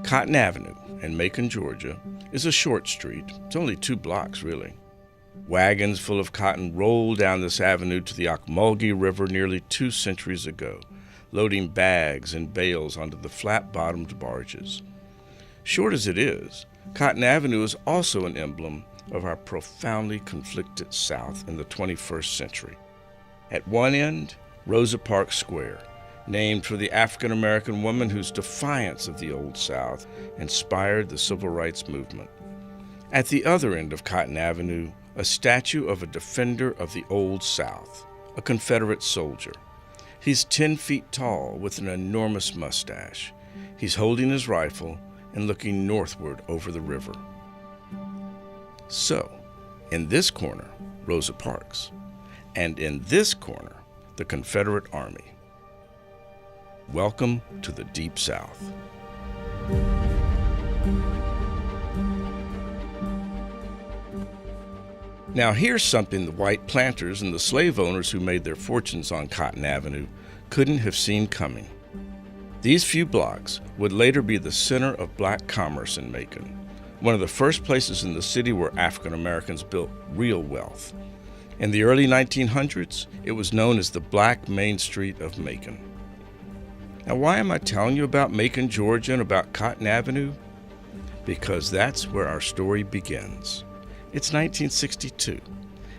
Cotton Avenue in Macon, Georgia, is a short street. It's only 2 blocks, really. Wagons full of cotton rolled down this avenue to the Ocmulgee River nearly 2 centuries ago, loading bags and bales onto the flat-bottomed barges. Short as it is, Cotton Avenue is also an emblem of our profoundly conflicted South in the 21st century. At one end, Rosa Parks Square, named for the African-American woman whose defiance of the Old South inspired the Civil Rights Movement. At the other end of Cotton Avenue, a statue of a defender of the Old South, a Confederate soldier. He's 10 feet tall with an enormous mustache. He's holding his rifle and looking northward over the river. So, in this corner, Rosa Parks, and in this corner, the Confederate Army. Welcome to the Deep South. Now here's something the white planters and the slave owners who made their fortunes on Cotton Avenue couldn't have seen coming. These few blocks would later be the center of black commerce in Macon, one of the first places in the city where African Americans built real wealth. In the early 1900s, it was known as the Black Main Street of Macon. Now, why am I telling you about Macon, Georgia, and about Cotton Avenue? Because that's where our story begins. It's 1962,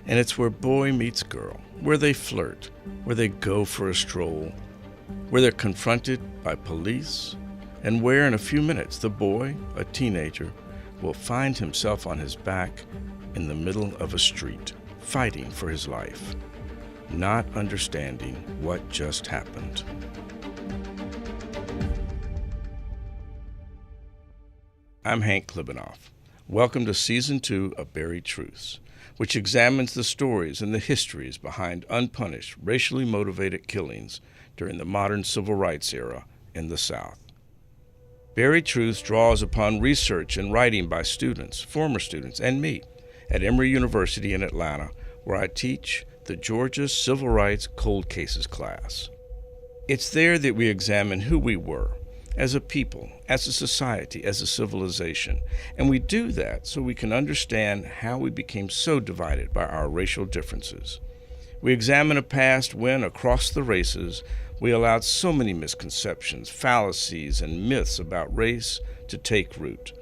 and it's where boy meets girl, where they flirt, where they go for a stroll, where they're confronted by police, and where in a few minutes the boy, a teenager, will find himself on his back in the middle of a street, fighting for his life, not understanding what just happened. I'm Hank Klibanoff. Welcome to Season 2 of Buried Truths, which examines the stories and the histories behind unpunished, racially motivated killings during the modern civil rights era in the South. Buried Truths draws upon research and writing by students, former students, and me at Emory University in Atlanta, where I teach the Georgia Civil Rights Cold Cases class. It's there that we examine who we were, as a people, as a society, as a civilization. And we do that so we can understand how we became so divided by our racial differences. We examine a past when, across the races, we allowed so many misconceptions, fallacies, and myths about race to take root.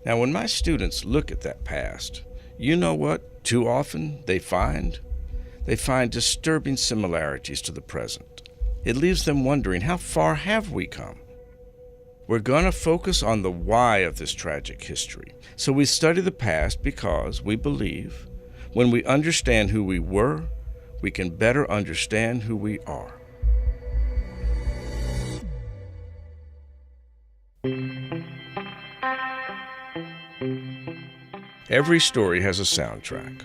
Now, when my students look at that past, you know what too often they find? They find disturbing similarities to the present. It leaves them wondering, how far have we come? We're going to focus on the why of this tragic history. So we study the past because we believe when we understand who we were, we can better understand who we are. Every story has a soundtrack,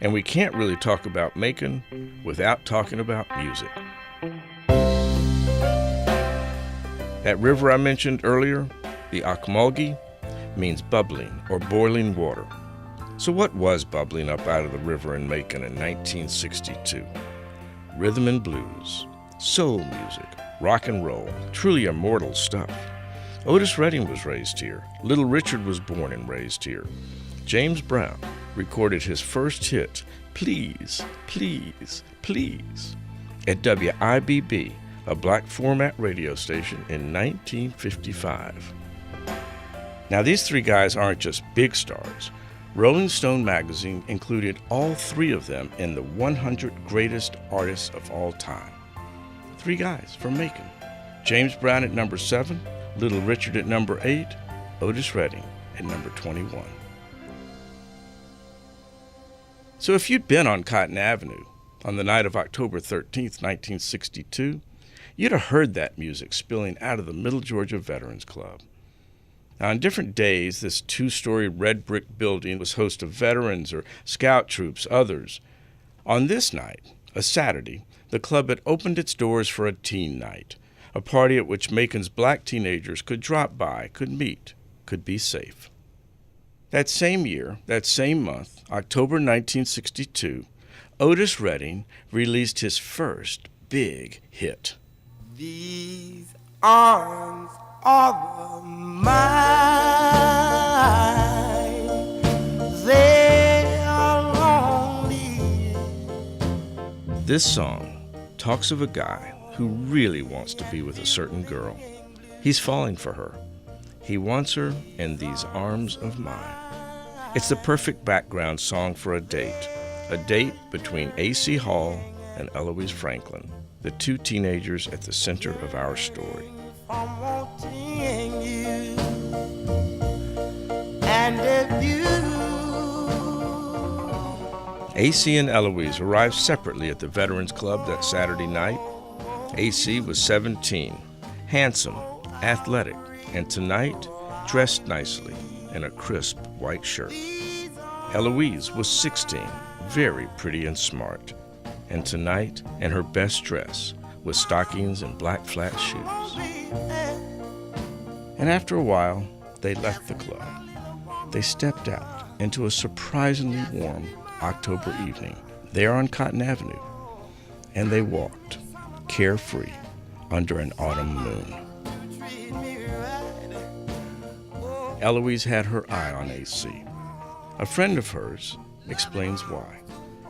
and we can't really talk about Macon without talking about music. That river I mentioned earlier, the Ocmulgee, means bubbling or boiling water. So what was bubbling up out of the river in Macon in 1962? Rhythm and blues, soul music, rock and roll, truly immortal stuff. Otis Redding was raised here. Little Richard was born and raised here. James Brown recorded his first hit, Please, Please, Please, at WIBB, a black format radio station in 1955. Now, these 3 guys aren't just big stars. Rolling Stone magazine included all 3 of them in the 100 greatest artists of all time. 3 guys from Macon. James Brown at number 7, Little Richard at number 8, Otis Redding at number 21. So if you'd been on Cotton Avenue on the night of October 13th, 1962, you'd have heard that music spilling out of the Middle Georgia Veterans Club. Now, on different days, this 2-story red brick building was host of veterans or scout troops, others. On this night, a Saturday, the club had opened its doors for a teen night, a party at which Macon's black teenagers could drop by, could meet, could be safe. That same year, that same month, October 1962, Otis Redding released his first big hit. These arms are mine. They are lonely. This song talks of a guy who really wants to be with a certain girl. He's falling for her. He wants her in these arms of mine. It's the perfect background song for a date between A.C. Hall and Eloise Franklin, the two teenagers at the center of our story. A.C. and Eloise arrived separately at the Veterans Club that Saturday night. A.C. was 17, handsome, athletic, and tonight dressed nicely in a crisp white shirt. Eloise was 16, very pretty and smart, and tonight in her best dress with stockings and black flat shoes. And after a while, they left the club. They stepped out into a surprisingly warm October evening there on Cotton Avenue, and they walked carefree under an autumn moon. Eloise had her eye on A.C. A friend of hers explains why.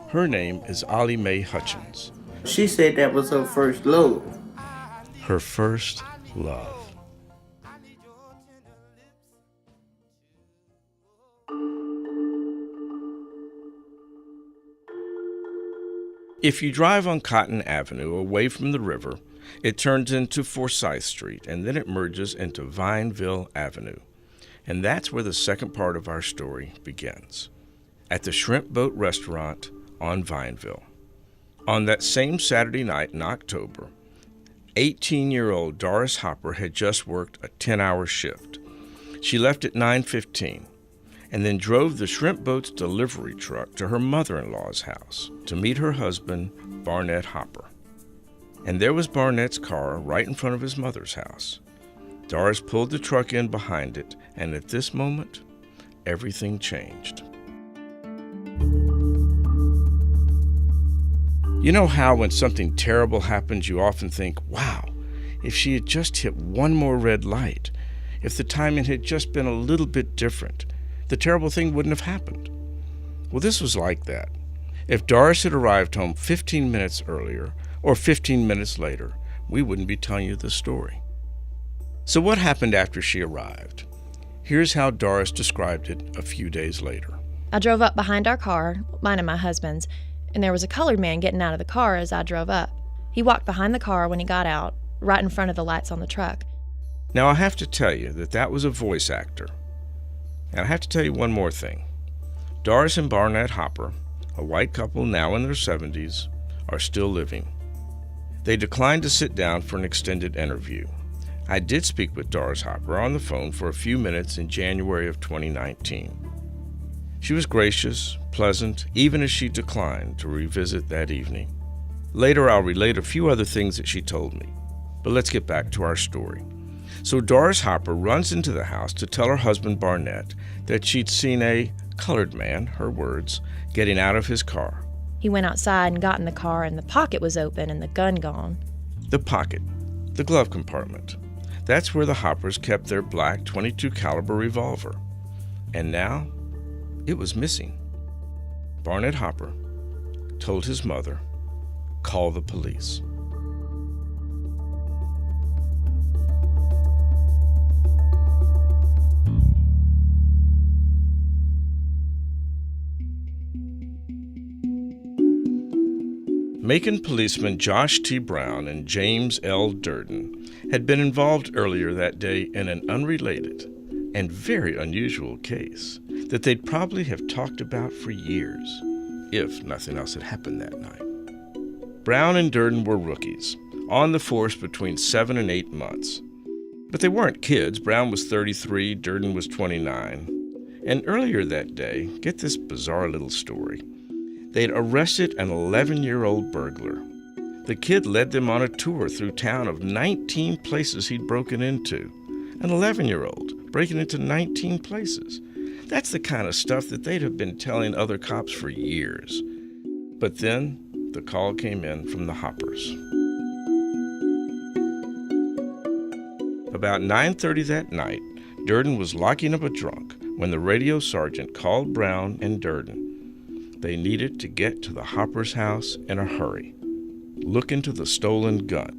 Her name is Ollie Mae Hutchins. She said that was her first love. Her first love. If you drive on Cotton Avenue away from the river, it turns into Forsyth Street, and then it merges into Vineville Avenue. And that's where the second part of our story begins, at the Shrimp Boat Restaurant on Vineville. On that same Saturday night in October, 18-year-old Doris Hopper had just worked a 10-hour shift. She left at 9:15 and then drove the Shrimp Boat's delivery truck to her mother-in-law's house to meet her husband, Barnett Hopper. And there was Barnett's car right in front of his mother's house. Doris pulled the truck in behind it, and at this moment, everything changed. You know how when something terrible happens, you often think, wow, if she had just hit one more red light, if the timing had just been a little bit different, the terrible thing wouldn't have happened. Well, this was like that. If Doris had arrived home 15 minutes earlier or 15 minutes later, we wouldn't be telling you the story. So what happened after she arrived? Here's how Doris described it a few days later. I drove up behind our car, mine and my husband's, and there was a colored man getting out of the car as I drove up. He walked behind the car when he got out, right in front of the lights on the truck. Now I have to tell you that was a voice actor. And I have to tell you one more thing. Doris and Barnett Hopper, a white couple now in their 70s, are still living. They declined to sit down for an extended interview. I did speak with Doris Hopper on the phone for a few minutes in January of 2019. She was gracious, pleasant, even as she declined to revisit that evening. Later, I'll relate a few other things that she told me. But let's get back to our story. So Doris Hopper runs into the house to tell her husband Barnett that she'd seen a colored man, her words, getting out of his car. He went outside and got in the car, and the pocket was open and the gun gone. The pocket, the glove compartment. That's where the Hoppers kept their black .22 caliber revolver. And now, it was missing. Barnett Hopper told his mother, "Call the police." Macon policemen Josh T. Brown and James L. Durden had been involved earlier that day in an unrelated and very unusual case that they'd probably have talked about for years, if nothing else had happened that night. Brown and Durden were rookies, on the force between 7 and 8 months. But they weren't kids. Brown was 33, Durden was 29. And earlier that day, get this bizarre little story, they'd arrested an 11-year-old burglar. The kid led them on a tour through town of 19 places he'd broken into. An 11-year-old breaking into 19 places. That's the kind of stuff that they'd have been telling other cops for years. But then the call came in from the Hoppers. About 9:30 that night, Durden was locking up a trunk when the radio sergeant called Brown and Durden. They needed to get to the Hopper's house in a hurry. Look into the stolen gun.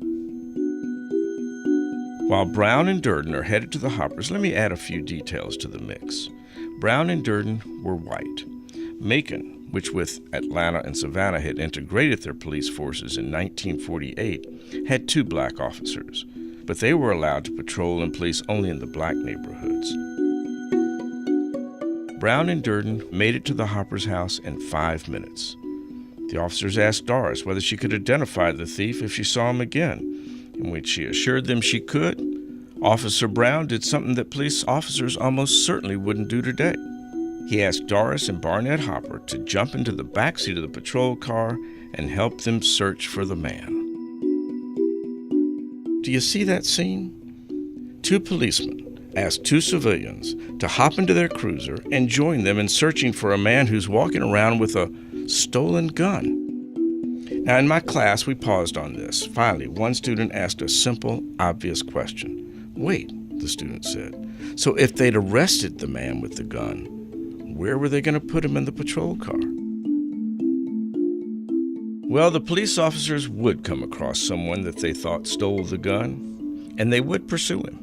While Brown and Durden are headed to the Hoppers, let me add a few details to the mix. Brown and Durden were white. Macon, which with Atlanta and Savannah had integrated their police forces in 1948, had 2 black officers, but they were allowed to patrol and police only in the black neighborhoods. Brown and Durden made it to the Hopper's house in 5 minutes. The officers asked Doris whether she could identify the thief if she saw him again, and when she assured them she could, Officer Brown did something that police officers almost certainly wouldn't do today. He asked Doris and Barnett Hopper to jump into the backseat of the patrol car and help them search for the man. Do you see that scene? 2 policemen asked 2 civilians to hop into their cruiser and join them in searching for a man who's walking around with a stolen gun. Now, in my class, we paused on this. Finally, one student asked a simple, obvious question. Wait, the student said, so if they'd arrested the man with the gun, where were they going to put him in the patrol car? Well, the police officers would come across someone that they thought stole the gun, and they would pursue him.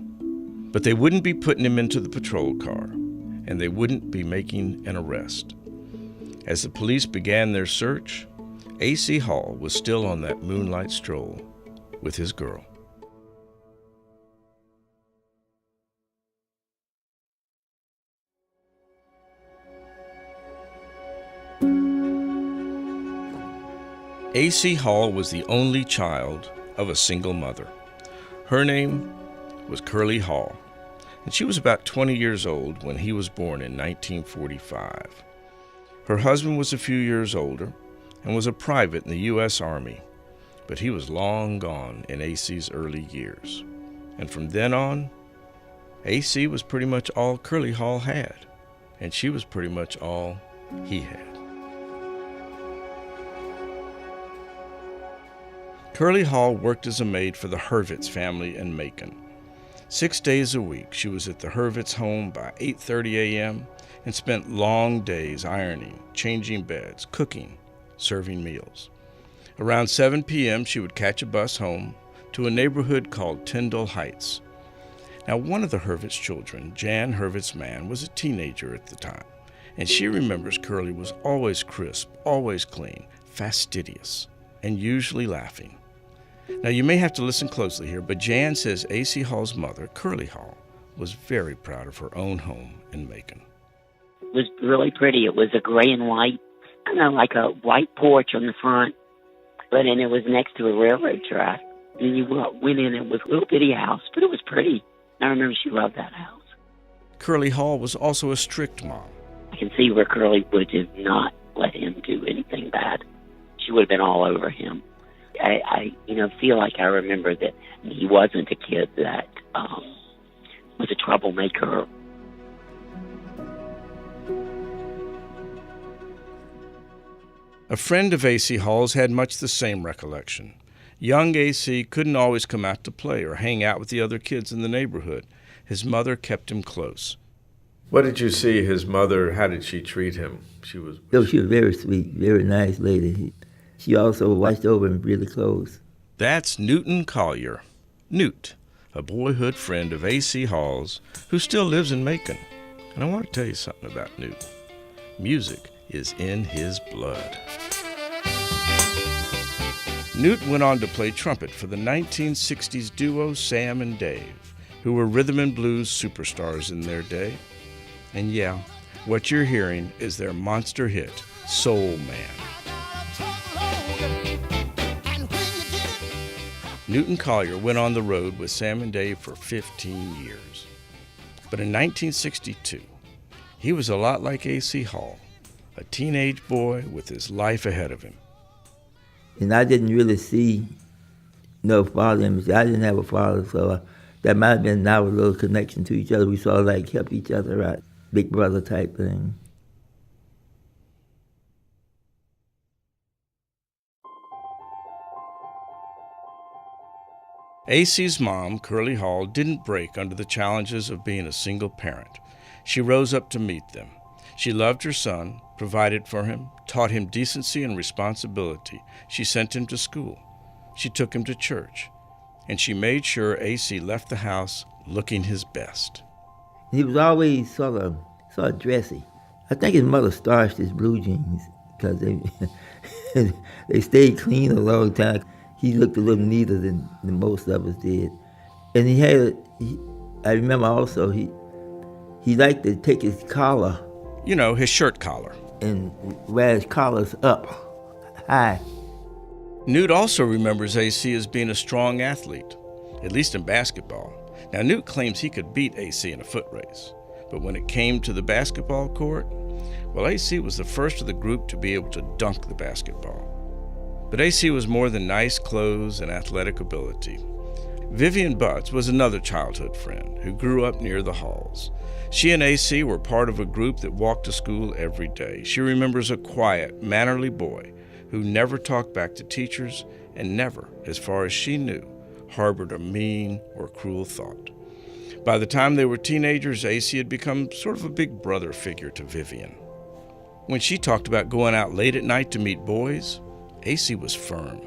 But they wouldn't be putting him into the patrol car, and they wouldn't be making an arrest. As the police began their search, A.C. Hall was still on that moonlight stroll with his girl. A.C. Hall was the only child of a single mother. Her name was Curly Hall, and she was about 20 years old when he was born in 1945. Her husband was a few years older and was a private in the U.S. Army, but he was long gone in A.C.'s early years. And from then on, A.C. was pretty much all Curly Hall had, and she was pretty much all he had. Curly Hall worked as a maid for the Hurwitz family in Macon. 6 days a week, she was at the Hurwitz home by 8:30 a.m. and spent long days ironing, changing beds, cooking, serving meals. Around 7 p.m., she would catch a bus home to a neighborhood called Tyndall Heights. Now, one of the Hurwitz children, Jan Hurwitz Mann, was a teenager at the time, and she remembers Curly was always crisp, always clean, fastidious, and usually laughing. Now, you may have to listen closely here, but Jan says A.C. Hall's mother, Curly Hall, was very proud of her own home in Macon. It was really pretty. It was a gray and white, kind of like a white porch on the front, but then it was next to a railroad track. And you went in, it was a little bitty house, but it was pretty. I remember she loved that house. Curly Hall was also a strict mom. I can see where Curly would have not let him do anything bad. She would have been all over him. I feel like I remember that he wasn't a kid that was a troublemaker. A friend of A.C. Hall's had much the same recollection. Young A.C. couldn't always come out to play or hang out with the other kids in the neighborhood. His mother kept him close. What did you see his mother, how did she treat him? She was very sweet, very nice lady. She also watched over him really close. That's Newton Collier. Newt, a boyhood friend of A.C. Hall's who still lives in Macon. And I want to tell you something about Newt. Music is in his blood. Newt went on to play trumpet for the 1960s duo Sam and Dave, who were rhythm and blues superstars in their day. And yeah, what you're hearing is their monster hit, Soul Man. Newton Collier went on the road with Sam and Dave for 15 years. But in 1962, he was a lot like A.C. Hall, a teenage boy with his life ahead of him. And I didn't really see no father in me. I didn't have a father, so that might have been our little connection to each other. We sort of like helped each other out, big brother type thing. AC's mom, Curly Hall, didn't break under the challenges of being a single parent. She rose up to meet them. She loved her son, provided for him, taught him decency and responsibility. She sent him to school. She took him to church. And she made sure AC left the house looking his best. He was always sort of dressy. I think his mother starched his blue jeans because they stayed clean a long time. He looked a little neater than most of us did. And I remember also, he liked to take his collar. You know, his shirt collar. And wear his collars up, high. Newt also remembers AC as being a strong athlete, at least in basketball. Now, Newt claims he could beat AC in a foot race. But when it came to the basketball court, well, AC was the first of the group to be able to dunk the basketball. But AC was more than nice clothes and athletic ability. Vivian Butts was another childhood friend who grew up near the Halls. She and AC were part of a group that walked to school every day. She remembers a quiet, mannerly boy who never talked back to teachers and never, as far as she knew, harbored a mean or cruel thought. By the time they were teenagers, AC had become sort of a big brother figure to Vivian. When she talked about going out late at night to meet boys, AC was firm.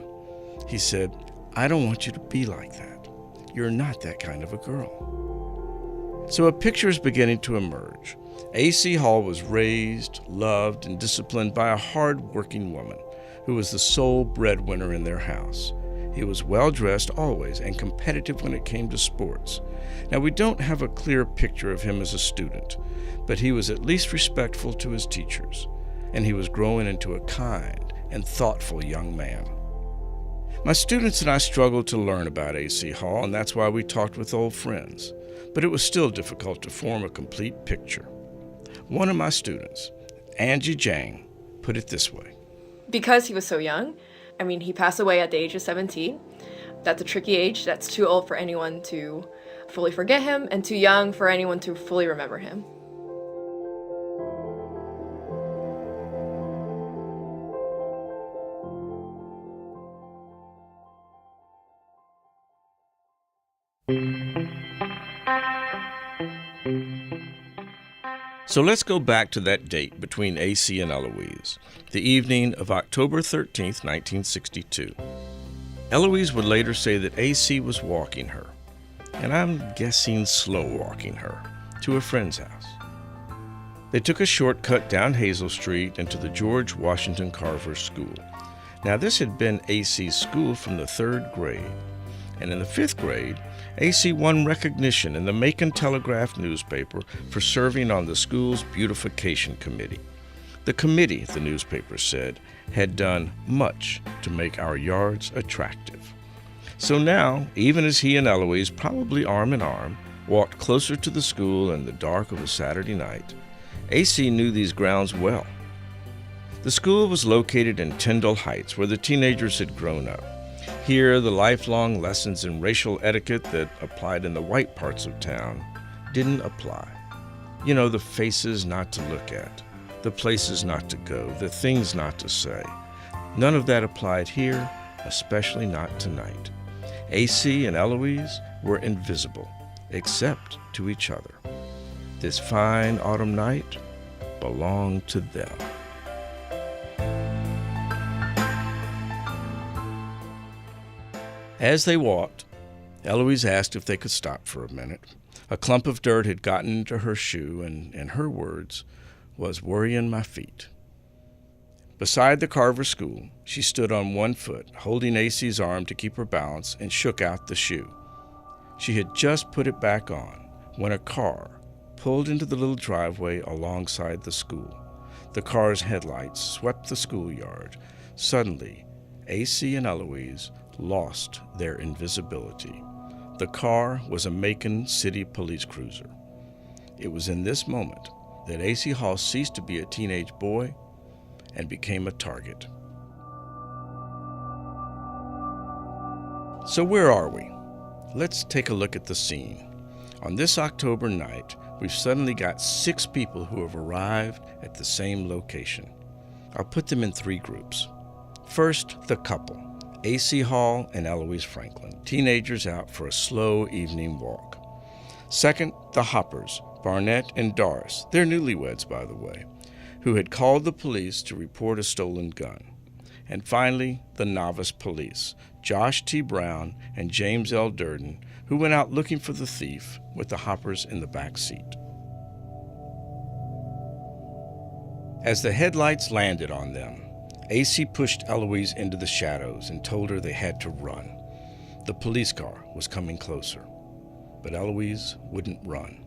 He said, "I don't want you to be like that. You're not that kind of a girl." So a picture is beginning to emerge. AC Hall was raised, loved, and disciplined by a hard-working woman who was the sole breadwinner in their house. He was well-dressed always and competitive when it came to sports. Now, we don't have a clear picture of him as a student, but he was at least respectful to his teachers, and he was growing into a kind and thoughtful young man. My students and I struggled to learn about AC Hall, and that's why we talked with old friends, but it was still difficult to form a complete picture. One of my students, Angie Jang, put it this way. Because he was so young, he passed away at the age of 17. That's a tricky age. That's too old for anyone to fully forget him and too young for anyone to fully remember him. So let's go back to that date between AC and Eloise, the evening of October 13th, 1962. Eloise would later say that AC was walking her, and I'm guessing slow walking her, to a friend's house. They took a shortcut down Hazel Street into the George Washington Carver School. Now, this had been AC's school from the 3rd grade, and in the 5th grade, AC won recognition in the Macon Telegraph newspaper for serving on the school's beautification committee. The committee, the newspaper said, had done much to make our yards attractive. So now, even as he and Eloise, probably arm in arm, walked closer to the school in the dark of a Saturday night, AC knew these grounds well. The school was located in Tyndall Heights, where the teenagers had grown up. Here, the lifelong lessons in racial etiquette that applied in the white parts of town didn't apply. You know, the faces not to look at, the places not to go, the things not to say. None of that applied here, especially not tonight. AC and Eloise were invisible, except to each other. This fine autumn night belonged to them. As they walked, Eloise asked if they could stop for a minute. A clump of dirt had gotten into her shoe and, in her words, was worrying my feet. Beside the Carver School, she stood on one foot, holding AC's arm to keep her balance, and shook out the shoe. She had just put it back on when a car pulled into the little driveway alongside the school. The car's headlights swept the schoolyard. Suddenly, AC and Eloise lost their invisibility. The car was a Macon City police cruiser. It was in this moment that AC Hall ceased to be a teenage boy and became a target. So where are we? Let's take a look at the scene. On this October night, we've suddenly got 6 people who have arrived at the same location. I'll put them in 3 groups. First, the couple, A.C. Hall and Eloise Franklin, teenagers out for a slow evening walk. Second, the Hoppers, Barnett and Doris, they're newlyweds, by the way, who had called the police to report a stolen gun. And finally, the novice police, Josh T. Brown and James L. Durden, who went out looking for the thief with the Hoppers in the back seat. As the headlights landed on them, AC pushed Eloise into the shadows and told her they had to run. The police car was coming closer, but Eloise wouldn't run.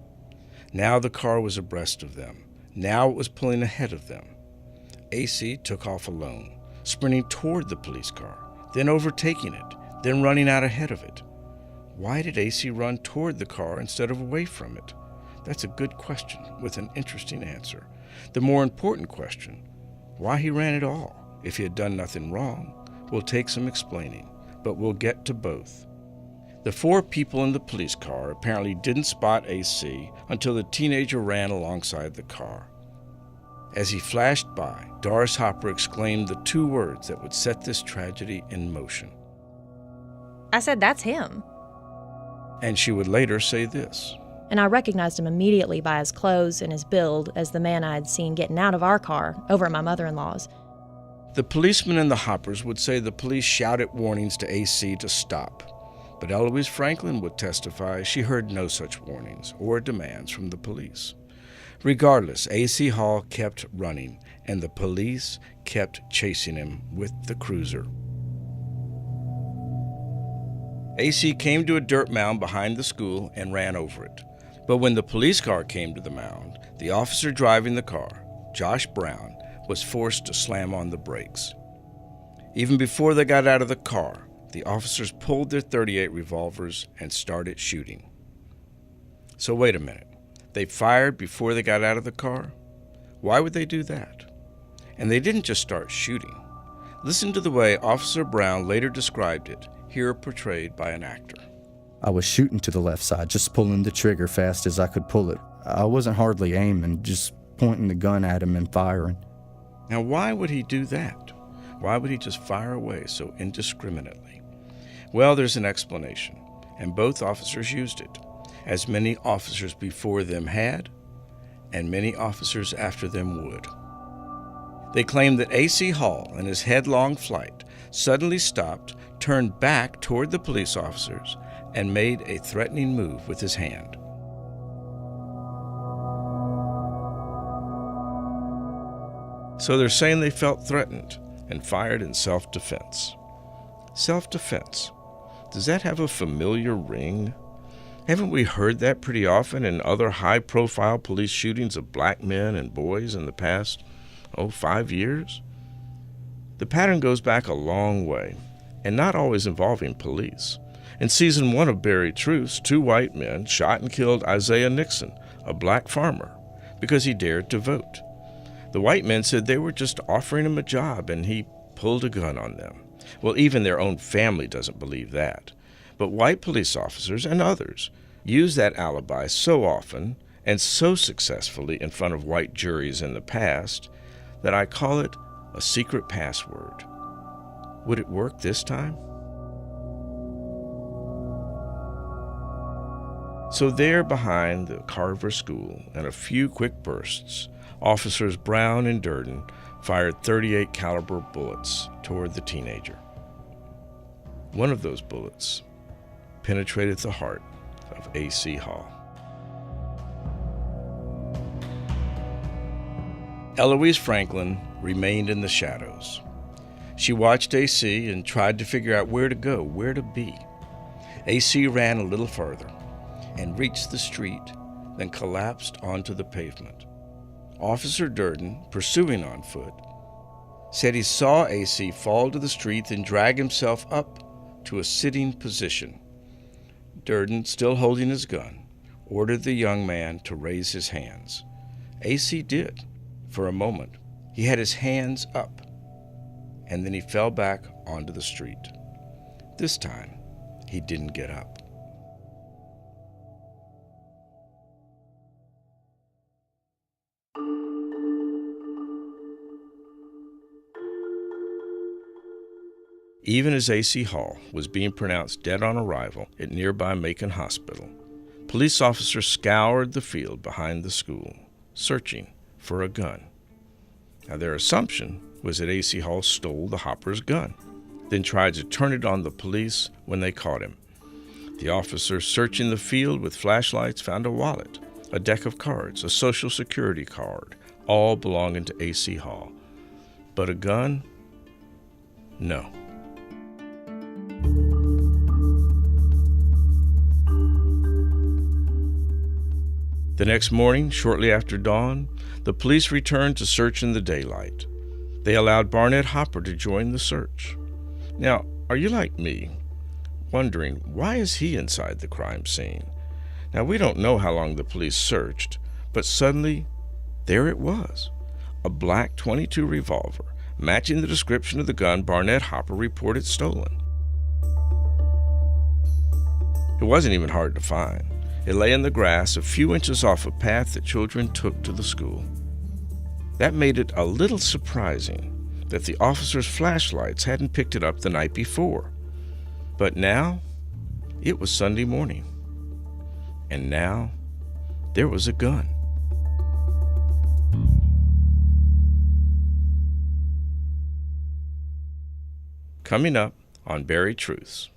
Now the car was abreast of them. Now it was pulling ahead of them. AC took off alone, sprinting toward the police car, then overtaking it, then running out ahead of it. Why did AC run toward the car instead of away from it? That's a good question with an interesting answer. The more important question, why he ran at all. If he had done nothing wrong, will take some explaining, but we'll get to both. The four people in the police car apparently didn't spot AC until the teenager ran alongside the car. As he flashed by, Doris Hopper exclaimed the two words that would set this tragedy in motion. I said, "That's him." And she would later say this. And I recognized him immediately by his clothes and his build as the man I had seen getting out of our car over at my mother-in-law's. The policemen and the Hoppers would say the police shouted warnings to AC to stop, but Eloise Franklin would testify she heard no such warnings or demands from the police. Regardless, AC Hall kept running, and the police kept chasing him with the cruiser. AC came to a dirt mound behind the school and ran over it. But when the police car came to the mound, the officer driving the car, Josh Brown, was forced to slam on the brakes. Even before they got out of the car, the officers pulled their .38 revolvers and started shooting. So wait a minute. They fired before they got out of the car? Why would they do that? And they didn't just start shooting. Listen to the way Officer Brown later described it, here portrayed by an actor. I was shooting to the left side, just pulling the trigger fast as I could pull it. I wasn't hardly aiming, just pointing the gun at him and firing. Now, why would he do that? Why would he just fire away so indiscriminately? Well, there's an explanation, and both officers used it, as many officers before them had, and many officers after them would. They claimed that A.C. Hall, in his headlong flight, suddenly stopped, turned back toward the police officers, and made a threatening move with his hand. So they're saying they felt threatened and fired in self-defense. Self-defense. Does that have a familiar ring? Haven't we heard that pretty often in other high-profile police shootings of black men and boys in the past, 5 years? The pattern goes back a long way, and not always involving police. In season 1 of Buried Truths, 2 white men shot and killed Isaiah Nixon, a black farmer, because he dared to vote. The white men said they were just offering him a job, and he pulled a gun on them. Well, even their own family doesn't believe that. But white police officers and others use that alibi so often and so successfully in front of white juries in the past that I call it a secret password. Would it work this time? So there behind the Carver School, in a few quick bursts, Officers Brown and Durden fired .38 caliber bullets toward the teenager. One of those bullets penetrated the heart of A.C. Hall. Eloise Franklin remained in the shadows. She watched A.C. and tried to figure out where to go, where to be. A.C. ran a little further and reached the street, then collapsed onto the pavement. Officer Durden, pursuing on foot, said he saw AC fall to the street and drag himself up to a sitting position. Durden, still holding his gun, ordered the young man to raise his hands. AC did. For a moment, he had his hands up, and then he fell back onto the street. This time, he didn't get up. even as A.C. Hall was being pronounced dead on arrival at nearby Macon Hospital. Police officers scoured the field behind the school, searching for a gun. Now, their assumption was that A.C. Hall stole the Hopper's gun, then tried to turn it on the police when they caught him. The officers searching the field with flashlights found a wallet, a deck of cards, a Social Security card, all belonging to A.C. Hall. But a gun? No. The next morning, shortly after dawn, the police returned to search in the daylight. They allowed Barnett Hopper to join the search. Now, are you like me, wondering why is he inside the crime scene? Now, we don't know how long the police searched, but suddenly, there it was, a black .22 revolver, matching the description of the gun Barnett Hopper reported stolen. It wasn't even hard to find. It lay in the grass a few inches off a path that children took to the school. That made it a little surprising that the officers' flashlights hadn't picked it up the night before. But now, it was Sunday morning. And now, there was a gun. Coming up on Buried Truths.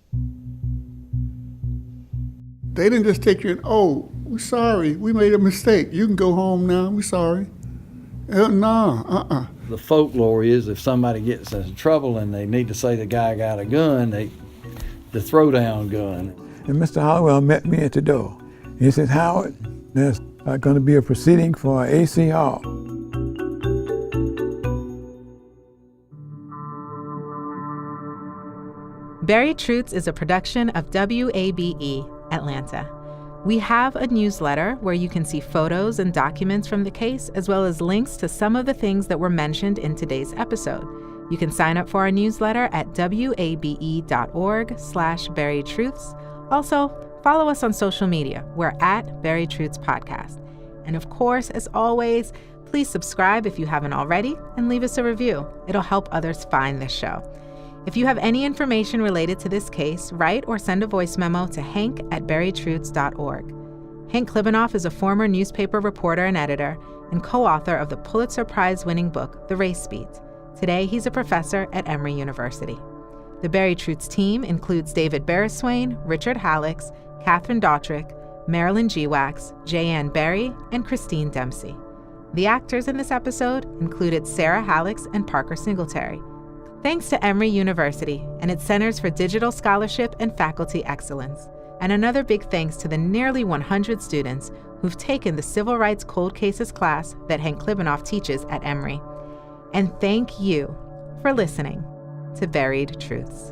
They didn't just take you and, oh, we're sorry, we made a mistake. You can go home now, we're sorry. No. The folklore is if somebody gets in trouble and they need to say the guy got a gun, the throwdown gun. And Mr. Hollowell met me at the door. He said, Howard, there's going to be a proceeding for A.C. Hall. Buried Truths is a production of WABE, Atlanta. We have a newsletter where you can see photos and documents from the case, as well as links to some of the things that were mentioned in today's episode. You can sign up for our newsletter at wabe.org/buriedtruths. Also, follow us on social media. We're at Buried Truths Podcast. And of course, as always, please subscribe if you haven't already and leave us a review. It'll help others find this show. If you have any information related to this case, write or send a voice memo to hank@buriedtruths.org. Hank Klibanoff is a former newspaper reporter and editor and co-author of the Pulitzer Prize-winning book, The Race Beat. Today, he's a professor at Emory University. The Buried Truths team includes David Bereswain, Richard Hallex, Catherine Dautrick, Marilyn G-Wax, Jayanne Berry, and Christine Dempsey. The actors in this episode included Sarah Hallex and Parker Singletary. Thanks to Emory University and its Centers for Digital Scholarship and Faculty Excellence. And another big thanks to the nearly 100 students who've taken the Civil Rights Cold Cases class that Hank Klibanoff teaches at Emory. And thank you for listening to Buried Truths.